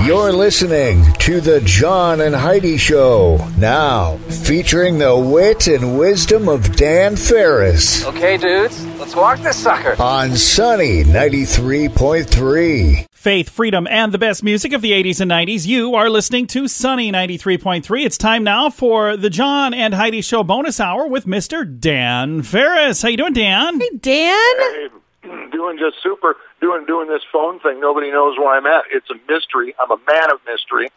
You're listening to the John and Heidi Show. Now, featuring the wit and wisdom of Dan Farris. Okay, dudes, let's walk this sucker. On Sunny 93.3. Faith, freedom, and the best music of the 80s and 90s. You are listening to Sunny 93.3. It's time now for the John and Heidi Show bonus hour with Mr. Dan Farris. How you doing, Dan? Hey, Dan. Hey, doing just super. Doing this phone thing. Nobody knows where I'm at. It's a mystery. I'm a man of mystery.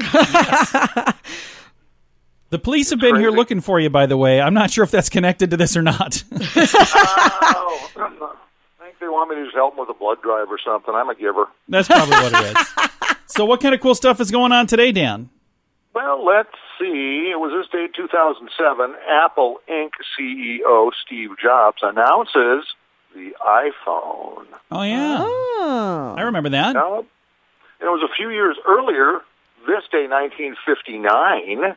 The police have been here looking for you, by the way. I'm not sure if that's connected to this or not. I think they want me to just help them with a blood drive or something. I'm a giver. That's probably what it is. So what kind of cool stuff is going on today, Dan? Well, let's see. It was this day, 2007. Apple Inc. CEO Steve Jobs announces the iPhone. Oh, yeah. Oh. I remember that. Now, it was a few years earlier, this day, 1959,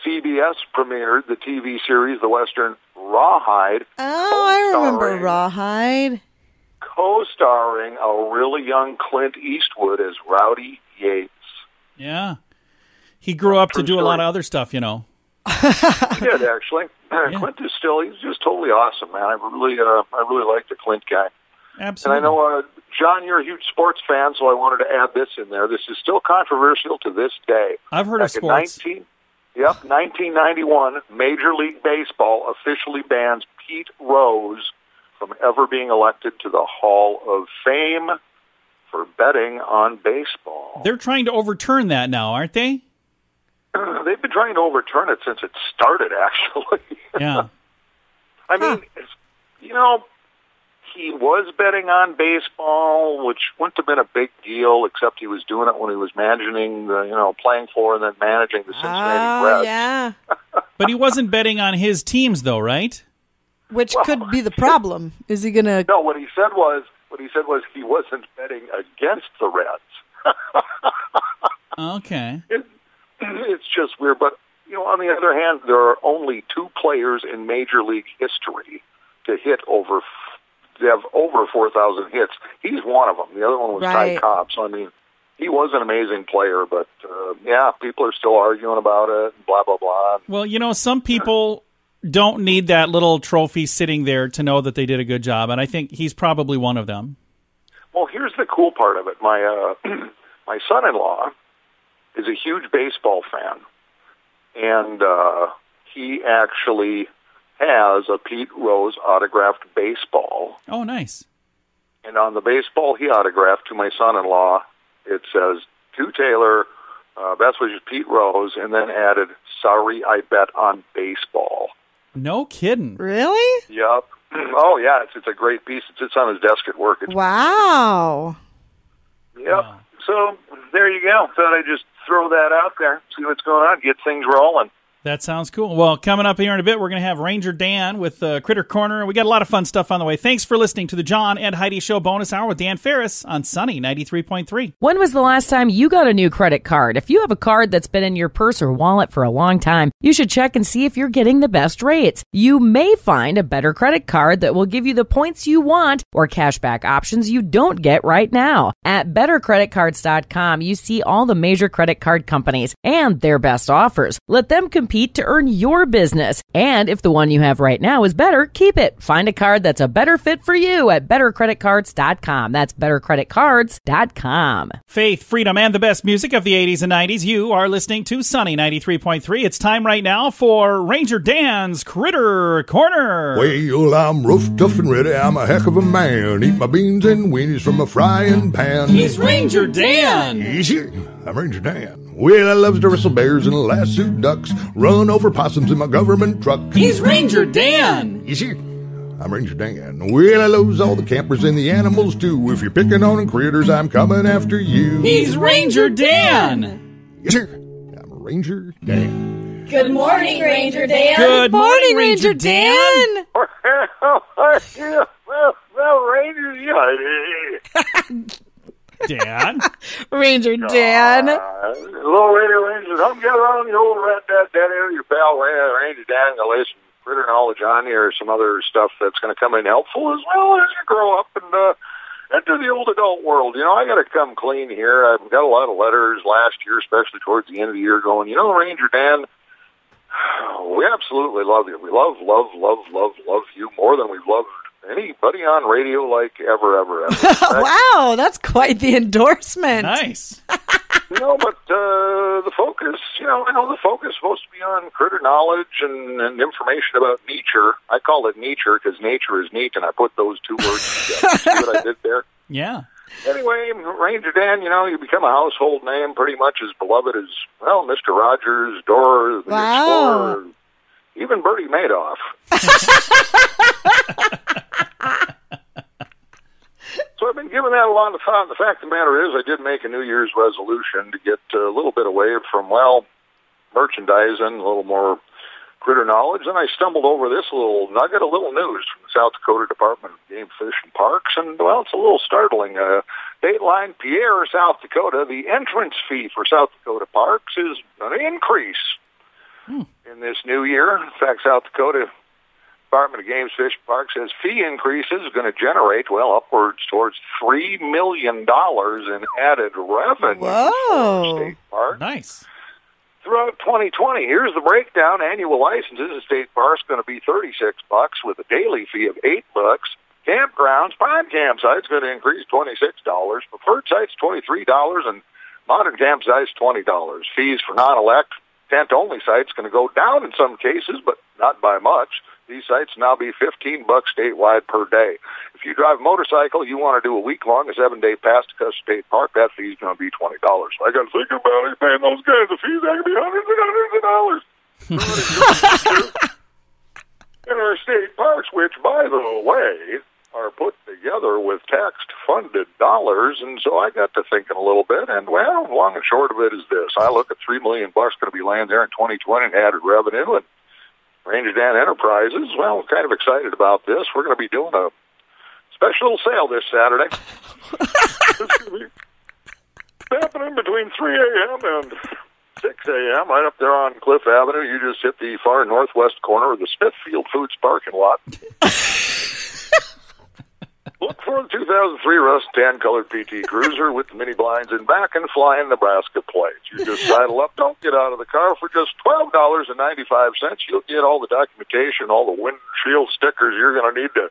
CBS premiered the TV series, the Western Rawhide. Oh, I remember Rawhide. Co-starring a really young Clint Eastwood as Rowdy Yates. Yeah. He grew up to do a lot of other stuff, you know. He did, actually. Yeah. Clint is he's just totally awesome, man. I really like the Clint guy. Absolutely. And I know, John, you're a huge sports fan, so I wanted to add this in there. This is still controversial to this day. I've heard of sports. 1991, Major League Baseball officially bans Pete Rose from ever being elected to the Hall of Fame for betting on baseball. They're trying to overturn that now, aren't they? They've been trying to overturn it since it started, actually. Yeah. I mean, you know, he was betting on baseball, which wouldn't have been a big deal, except he was doing it when he was managing playing for and then managing the Cincinnati Reds. Yeah. But he wasn't betting on his teams, though, right? Which could be the problem. Is he going to... No, what he said was he wasn't betting against the Reds. Okay. It's just weird, but on the other hand, there are only two players in Major League history to have over 4,000 hits. He's one of them. The other one was Ty Cobb. So I mean, he was an amazing player, but people are still arguing about it. And blah blah blah. Well, some people don't need that little trophy sitting there to know that they did a good job, and I think he's probably one of them. Well, here's the cool part of it. My my son-in-law is a huge baseball fan, and he actually has a Pete Rose autographed baseball. Oh, nice. And on the baseball he autographed to my son-in-law, it says, "To Taylor, best wishes, Pete Rose," and then added, "Sorry, I bet on baseball." No kidding. Really? Yep. Oh, yeah, it's a great piece. It sits on his desk at work. Wow. Yep. Wow. So there you go. Thought I'd just throw that out there, see what's going on, get things rolling. That sounds cool. Well, coming up here in a bit, we're going to have Ranger Dan with Critter Corner. We got a lot of fun stuff on the way. Thanks for listening to the John and Heidi Show bonus hour with Dan Farris on Sunny 93.3. When was the last time you got a new credit card? If you have a card that's been in your purse or wallet for a long time, you should check and see if you're getting the best rates. You may find a better credit card that will give you the points you want or cashback options you don't get right now. At bettercreditcards.com, you see all the major credit card companies and their best offers. Let them compete to earn your business. And if the one you have right now is better, keep it. Find a card that's a better fit for you at bettercreditcards.com. That's bettercreditcards.com. Faith, freedom, and the best music of the 80s and 90s. You are listening to Sunny 93.3. It's time right now for Ranger Dan's Critter Corner. Well, I'm rough, tough, and ready. I'm a heck of a man. Eat my beans and weenies from a frying pan. He's Ranger Dan. Easy. I'm Ranger Dan. Well, I loves to wrestle bears and lasso ducks, run over possums in my government truck. He's Ranger Dan. Easy. I'm Ranger Dan. Well, I loves all the campers and the animals too. If you're picking on critters, I'm coming after you. He's Ranger Dan. Yes, sir. I'm Ranger Dan. Good morning, Ranger Dan. Good morning, Ranger Dan. Well, Ranger, Dan. Ranger Dan. Little Ranger, come get around the old red dad area, your pal Ranger Dan, and listen, Critter Knowledge on here, some other stuff that's going to come in helpful as well as you grow up and enter the old adult world. I got to come clean here. I've got a lot of letters last year, especially towards the end of the year, going, Ranger Dan, we absolutely love you. We love you more than we've loved anybody on radio like ever. Wow, that's quite the endorsement. Nice. But the focus, I know the focus is supposed to be on critter knowledge and information about nature. I call it nature because nature is neat, and I put those two words together. See what I did there? Yeah. Anyway, Ranger Dan, you become a household name pretty much as beloved as, Mr. Rogers, Dora, the Explorer, even Bertie Madoff. So I've been giving that a lot of thought. The fact of the matter is I did make a New Year's resolution to get a little bit away from, merchandising, a little more critter knowledge, and I stumbled over this little nugget, a little news from the South Dakota Department of Game, Fish, and Parks, and, it's a little startling. Dateline, Pierre, South Dakota, the entrance fee for South Dakota parks is going to increase in this new year. In fact, South Dakota Department of Game, Fish, and Parks says fee increases are going to generate, upwards towards $3 million in added revenue for state parks. Nice. Throughout 2020, here's the breakdown. Annual licenses at state parks going to be $36 with a daily fee of $8. Campgrounds, prime campsites going to increase $26. Preferred sites $23, and modern campsites $20. Fees for non-elect tent-only sites going to go down in some cases, but not by much. These sites now be $15 statewide per day. If you drive a motorcycle, you want to do a week-long, a 7-day pass to Custer State Park, that fee is going to be $20. So I got to think about it, paying those guys the fees. That could be hundreds and hundreds of dollars. In our state parks, which, by the way, are put together with tax-funded dollars, and so I got to thinking a little bit, and, long and short of it is this. I look at $3 million going to be laying there in 2020 in added revenue, and Ranger Dan Enterprises, kind of excited about this. We're going to be doing a special little sale this Saturday. It's going to be happening between 3 a.m. and 6 a.m. right up there on Cliff Avenue. You just hit the far northwest corner of the Smithfield Foods parking lot. Look for the 2003 Rust tan-colored PT Cruiser with the mini blinds in back and flying Nebraska plates. You just sidle up. Don't get out of the car. For just $12.95, you'll get all the documentation, all the windshield stickers you're going to need to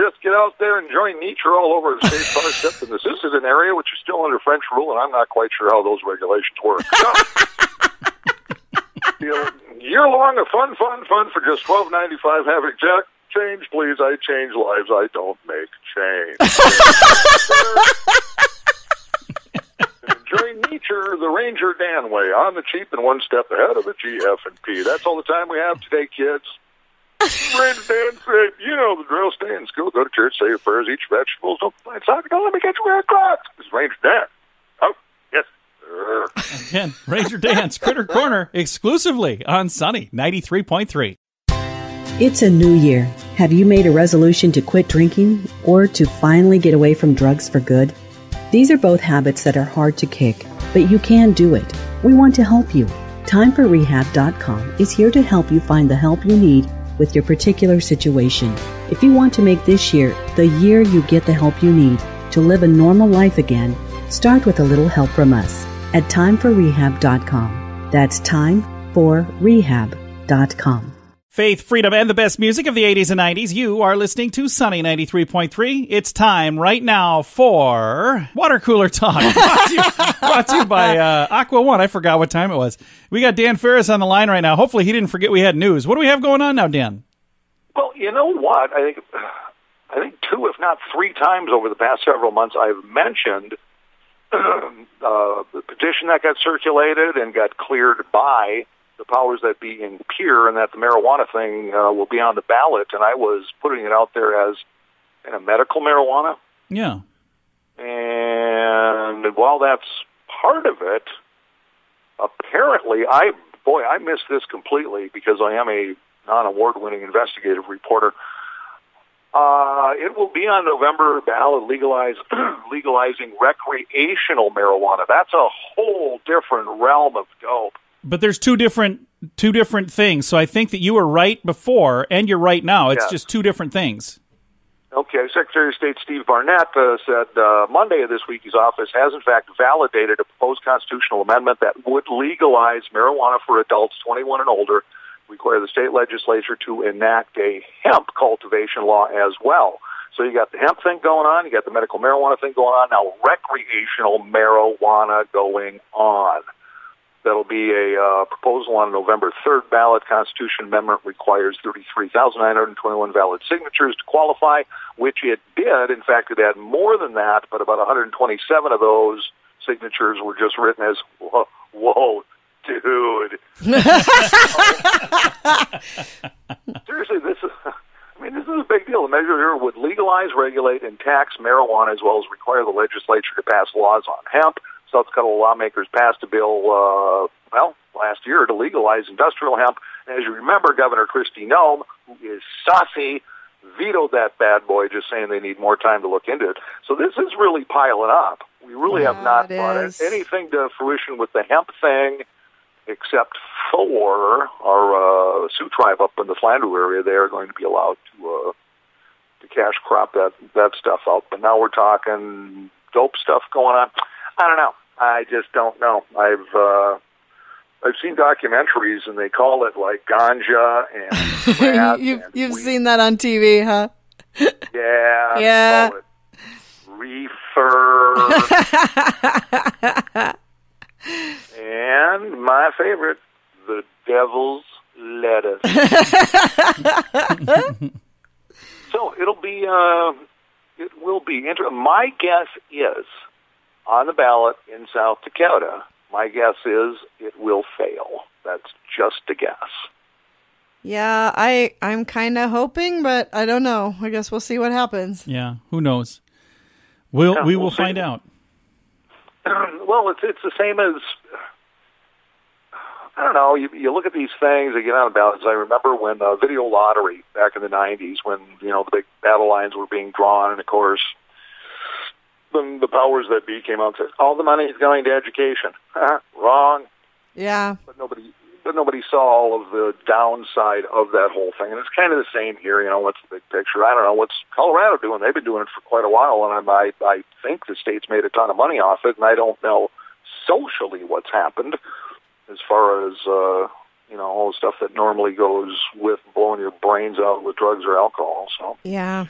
just get out there and enjoy nature all over the state park, except in this is an area which is still under French rule, and I'm not quite sure how those regulations work. Year-long of fun for just $12.95. Have exact change, please. I change lives. I don't make change. Enjoy nature the Ranger Dan way, on the cheap and one step ahead of the GF&P. That's all the time we have today, kids. Ranger Dan said, you know the drill. Stay in school, go to church, say your prayers, eat your vegetables, don't play soccer, don't let me get you where it clocks. It's Ranger Dan. Oh, yes, sir. Again, Ranger Dan's Critter Corner exclusively on Sunny 93.3. It's a new year. Have you made a resolution to quit drinking or to finally get away from drugs for good? These are both habits that are hard to kick, but you can do it. We want to help you. TimeForRehab.com is here to help you find the help you need with your particular situation. If you want to make this year the year you get the help you need to live a normal life again, start with a little help from us at TimeForRehab.com. That's TimeForRehab.com. Faith, freedom, and the best music of the 80s and 90s. You are listening to Sunny 93.3. It's time right now for Water Cooler Talk. Brought to you by Aqua One. I forgot what time it was. We got Dan Farris on the line right now. Hopefully he didn't forget we had news. What do we have going on now, Dan? Well, you know what? I think 2, if not 3 times over the past several months, I've mentioned the petition that got circulated and got cleared by the powers that be in Pierre, and that the marijuana thing will be on the ballot, and I was putting it out there as medical marijuana. Yeah. And while that's part of it, apparently, I missed this completely because I am a non-award-winning investigative reporter. It will be on November ballot legalizing recreational marijuana. That's a whole different realm of dope. But there's two different things. So I think that you were right before and you're right now. It's just two different things. Okay, Secretary of State Steve Barnett said Monday of this week his office has, in fact, validated a proposed constitutional amendment that would legalize marijuana for adults 21 and older, require the state legislature to enact a hemp cultivation law as well. So you got the hemp thing going on, you got the medical marijuana thing going on, now recreational marijuana going on. That'll be a proposal on November 3rd ballot. Constitution amendment requires 33,921 valid signatures to qualify, which it did. In fact, it had more than that, but about 127 of those signatures were just written as, whoa dude. Seriously, this is a big deal. The measure here would legalize, regulate, and tax marijuana as well as require the legislature to pass laws on hemp. South Dakota lawmakers passed a bill, last year to legalize industrial hemp. And as you remember, Governor Kristi Noem, who is saucy, vetoed that bad boy, just saying they need more time to look into it. So this is really piling up. We really have not brought anything to fruition with the hemp thing, except for our Sioux tribe up in the Flandreau area. They are going to be allowed to cash crop that stuff out. But now we're talking dope stuff going on. I don't know. I just don't know. I've seen documentaries, and they call it like ganja and crack. You've seen that on TV, huh? Yeah. Yeah. Call it reefer. And my favorite, the devil's lettuce. So it will be interesting. My guess is, on the ballot in South Dakota, my guess is it will fail. That's just a guess. Yeah, I'm kind of hoping, but I don't know. I guess we'll see what happens. Yeah, who knows? We will find out. Well, it's the same as, I don't know, you look at these things, they get on the ballots. I remember when video lottery back in the 90s, when, the big battle lines were being drawn, and of course, the powers that be came out and said, all the money is going to education. Wrong. Yeah. But nobody saw all of the downside of that whole thing. And it's kind of the same here, what's the big picture? I don't know. What's Colorado doing? They've been doing it for quite a while, and I think the state's made a ton of money off it, and I don't know socially what's happened as far as, all the stuff that normally goes with blowing your brains out with drugs or alcohol. So yeah.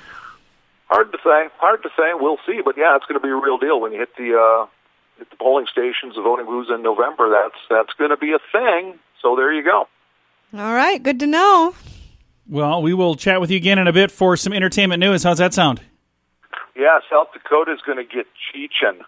Hard to say. We'll see. But yeah, it's going to be a real deal when you hit the polling stations, the voting booths in November. That's going to be a thing. So there you go. All right. Good to know. Well, we will chat with you again in a bit for some entertainment news. How's that sound? Yeah, South Dakota's going to get cheechin'.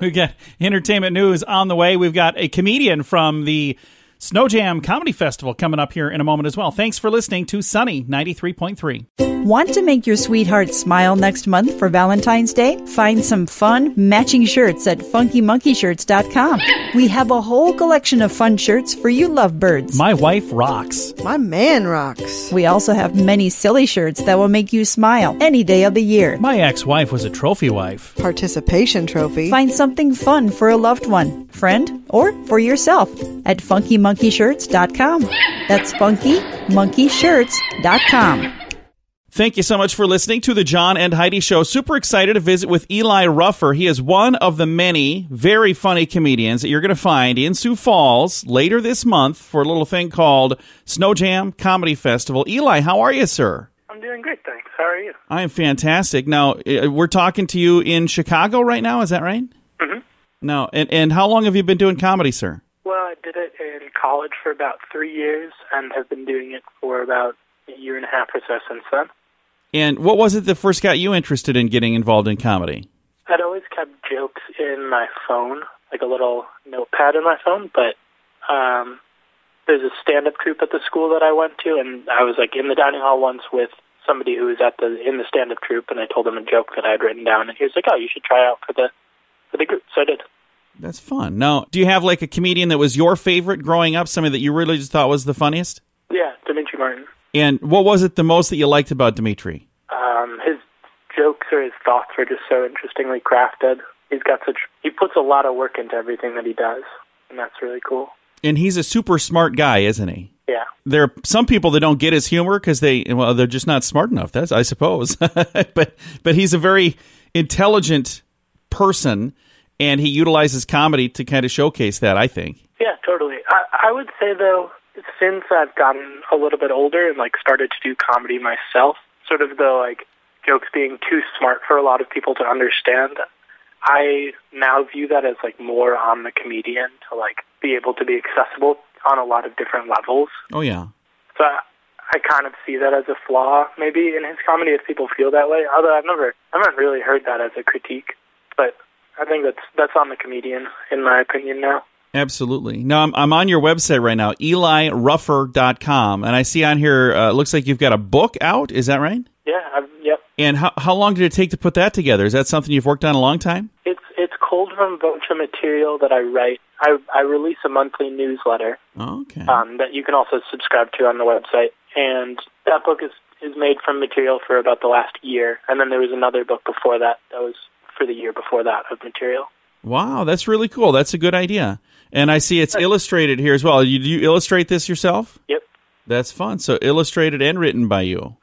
We've got entertainment news on the way. We've got a comedian from the Snow Jam Comedy Festival coming up here in a moment as well. Thanks for listening to Sunny 93.3. Want to make your sweetheart smile next month for Valentine's Day? Find some fun, matching shirts at funkymonkeyshirts.com. We have a whole collection of fun shirts for you lovebirds. My wife rocks. My man rocks. We also have many silly shirts that will make you smile any day of the year. My ex-wife was a trophy wife. Participation trophy. Find something fun for a loved one, friend, or for yourself at funkymonkeyshirts.com. That's funkymonkeyshirts.com. Thank you so much for listening to the John and Heidi Show. Super excited to visit with EliRuffer. He is one of the many very funny comedians that you're going to find in Sioux Falls later this month for a little thing called Snow Jam Comedy Festival. Eli, how are you, sir? I'm doing great, thanks. How are you? I am fantastic. Now, we're talking to you in Chicago right now, is that right? Mm-hmm. Now, and how long have you been doing comedy, sir? Well, I did it in college for about 3 years and have been doing it for about a year and a half or so since then. And what was it that first got you interested in getting involved in comedy? I'd always kept jokes in my phone, like a little notepad in my phone, but there's a stand-up troupe at the school that I went to, and I was like in the dining hall once with somebody who was in the stand-up troupe, and I told him a joke that I had written down, and he was like, oh, you should try out for the group, so I did. That's fun. Now, do you have like a comedian that was your favorite growing up, somebody that you really just thought was the funniest? Yeah, Dimitri Martin. And what was it the most that you liked about Dimitri? His jokes or his thoughts are just so interestingly crafted. He puts a lot of work into everything that he does, and that's really cool. And he's a super smart guy, isn't he? Yeah. There are some people that don't get his humor because they're just not smart enough. That's, I suppose. but he's a very intelligent person, and he utilizes comedy to kind of showcase that, I think. Yeah, totally. I would say, though, since I've gotten a little bit older and, like, started to do comedy myself, sort of the, like, jokes being too smart for a lot of people to understand, I now view that as, like, more on the comedian to, like, be able to be accessible on a lot of different levels. Oh, yeah. So I kind of see that as a flaw, maybe, in his comedy, if people feel that way. Although I haven't really heard that as a critique. But I think that's on the comedian, in my opinion, now. Absolutely. Now, I'm on your website right now, EliRuffer.com, and I see on here, it looks like you've got a book out. Is that right? Yeah, yep. And how long did it take to put that together? Is that something you've worked on a long time? It's culled from a bunch of material that I write. I release a monthly newsletter that you can also subscribe to on the website. And that book is made from material for about the last year. And then there was another book before that was for the year before that of material. Wow, that's really cool. That's a good idea. And I see it's illustrated here as well. Do you illustrate this yourself? Yep. That's fun. So illustrated and written by you.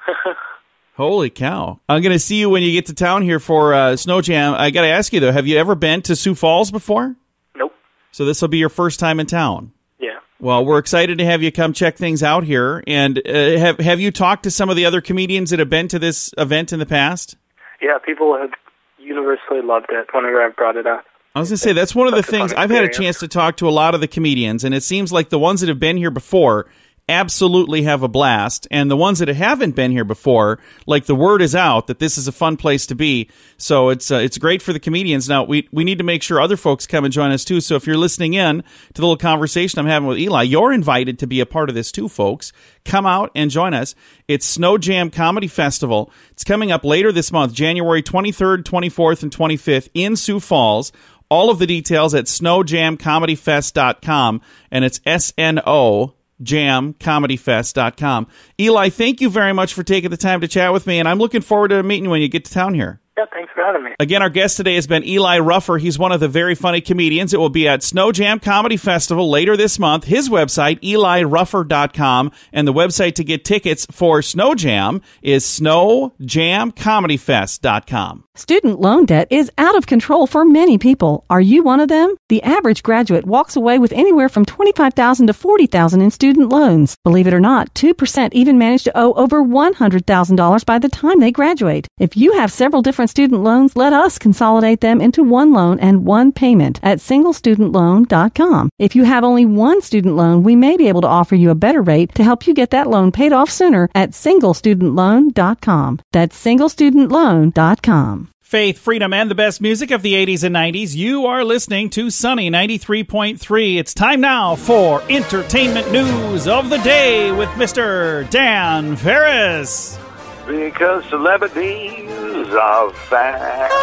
Holy cow. I'm going to see you when you get to town here for Snow Jam. I got to ask you, though, have you ever been to Sioux Falls before? Nope. So this will be your first time in town? Yeah. Well, we're excited to have you come check things out here. And have you talked to some of the other comedians that have been to this event in the past? Yeah, people have universally loved it whenever I've brought it up. I was going to say, that's one of the things. I've had a chance to talk to a lot of the comedians, and it seems like the ones that have been here before absolutely have a blast, and the ones that haven't been here before, like, the word is out that this is a fun place to be. So it's great for the comedians. Now, we need to make sure other folks come and join us, too. So if you're listening in to the little conversation I'm having with Eli, you're invited to be a part of this, too, folks. Come out and join us. It's Snow Jam Comedy Festival. It's coming up later this month, January 23rd, 24th, and 25th in Sioux Falls. All of the details at snowjamcomedyfest.com, and it's SNOJamComedyFest.com. Eli, thank you very much for taking the time to chat with me, and I'm looking forward to meeting you when you get to town here. Yeah, thanks for having me. Again, our guest today has been Eli Ruffer. He's one of the very funny comedians. It will be at Snow Jam Comedy Festival later this month. His website, EliRuffer.com, and the website to get tickets for Snow Jam is snowjamcomedyfest.com. Student loan debt is out of control for many people. Are you one of them? The average graduate walks away with anywhere from $25,000 to $40,000 in student loans. Believe it or not, 2% even manage to owe over $100,000 by the time they graduate. If you have several different student loans, let us consolidate them into one loan and one payment at singlestudentloan.com. If you have only one student loan, we may be able to offer you a better rate to help you get that loan paid off sooner at singlestudentloan.com. That's singlestudentloan.com. Faith, freedom, and the best music of the 80s and 90s. You are listening to Sunny 93.3. It's time now for entertainment news of the day with Mr. Dan Farris. Because celebrities are fabulous.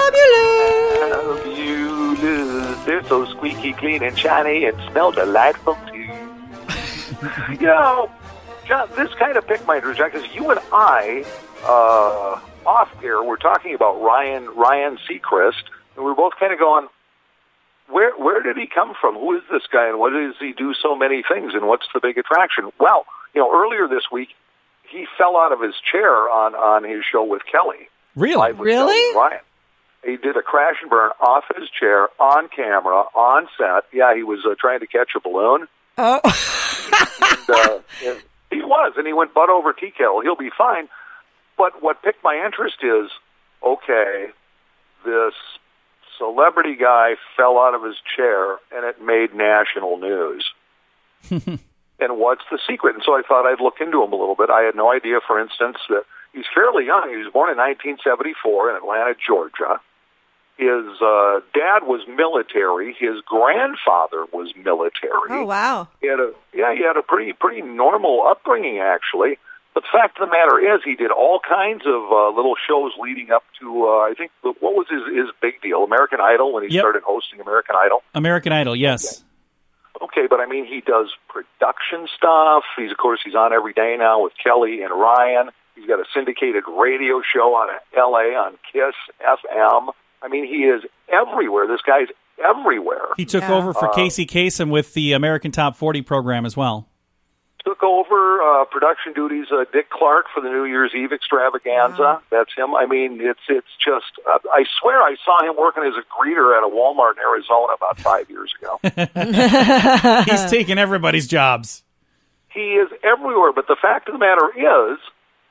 They're so squeaky clean and shiny and smell delightful, too. You know, John, this kind of piqued my interest, because you and I... off air, we're talking about Ryan Seacrest, and we're both kind of going, where did he come from? Who is this guy, and what does he do so many things, and what's the big attraction? Well, earlier this week, he fell out of his chair on his show with Kelly. Really? Really? Ryan. He did a crash and burn off his chair, on camera, on set. Yeah, he was trying to catch a balloon. Oh. and he was, and he went butt over tea kettle. He'll be fine. But what piqued my interest is, okay, this celebrity guy fell out of his chair, and it made national news. And what's the secret? And so I thought I'd look into him a little bit. I had no idea, for instance, that he's fairly young. He was born in 1974 in Atlanta, Georgia. His dad was military. His grandfather was military. Oh, wow. He had a pretty normal upbringing, actually. But the fact of the matter is, he did all kinds of little shows leading up to, I think, what was his big deal? American Idol, when he started hosting American Idol? American Idol, yes. Okay, but I mean, he does production stuff. He's on every day now with Kelly and Ryan. He's got a syndicated radio show on L.A. on KISS FM. I mean, he is everywhere. This guy's everywhere. He took over for Casey Kasem with the American Top 40 program as well. took over production duties. Dick Clark for the New Year's Eve extravaganza. That's him. I mean, it's just. I swear, I saw him working as a greeter at a Walmart in Arizona about 5 years ago. He's taking everybody's jobs. He is everywhere. But the fact of the matter is,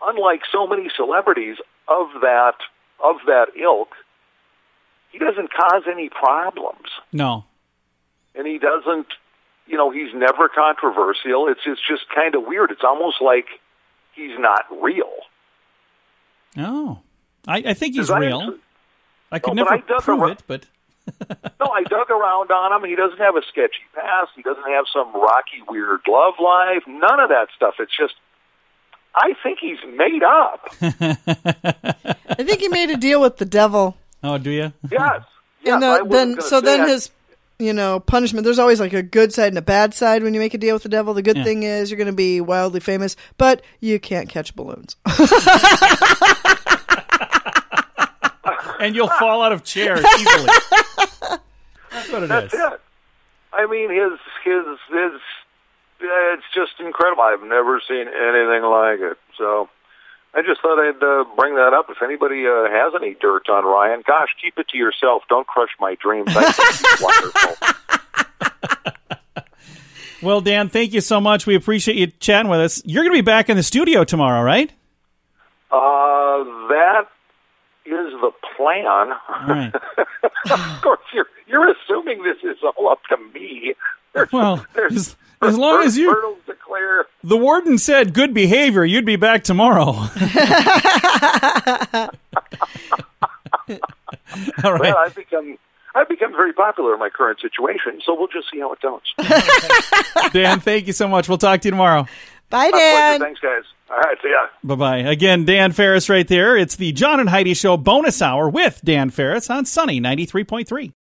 unlike so many celebrities of that ilk, he doesn't cause any problems. No. And he doesn't, he's never controversial. It's just kind of weird. It's almost like he's not real. Oh. I think he's real. I could never prove it, but... No, I dug around on him. He doesn't have a sketchy past. He doesn't have some rocky, weird love life. None of that stuff. It's just... I think he's made up. I think he made a deal with the devil. Oh, do you? Yes. And then his, punishment. There's always like a good side and a bad side when you make a deal with the devil. The good thing is you're going to be wildly famous, but you can't catch balloons. And you'll fall out of chairs easily. That's what it is. That's it. I mean, his it's just incredible. I've never seen anything like it. So I just thought I'd bring that up. If anybody has any dirt on Ryan, gosh, keep it to yourself. Don't crush my dreams. I think he's wonderful. Well, Dan, thank you so much. We appreciate you chatting with us. You're going to be back in the studio tomorrow, right? That is the plan. All right. Of course, you're assuming this is all up to me. Well, as long as you... Declare. The warden said good behavior, you'd be back tomorrow. All right. Well, I've become very popular in my current situation, so we'll just see how it goes. Dan, thank you so much. We'll talk to you tomorrow. Bye, Dan. Thanks, guys. All right, see ya. Bye-bye. Again, Dan Farris right there. It's the John and Heidi Show bonus hour with Dan Farris on Sunny 93.3.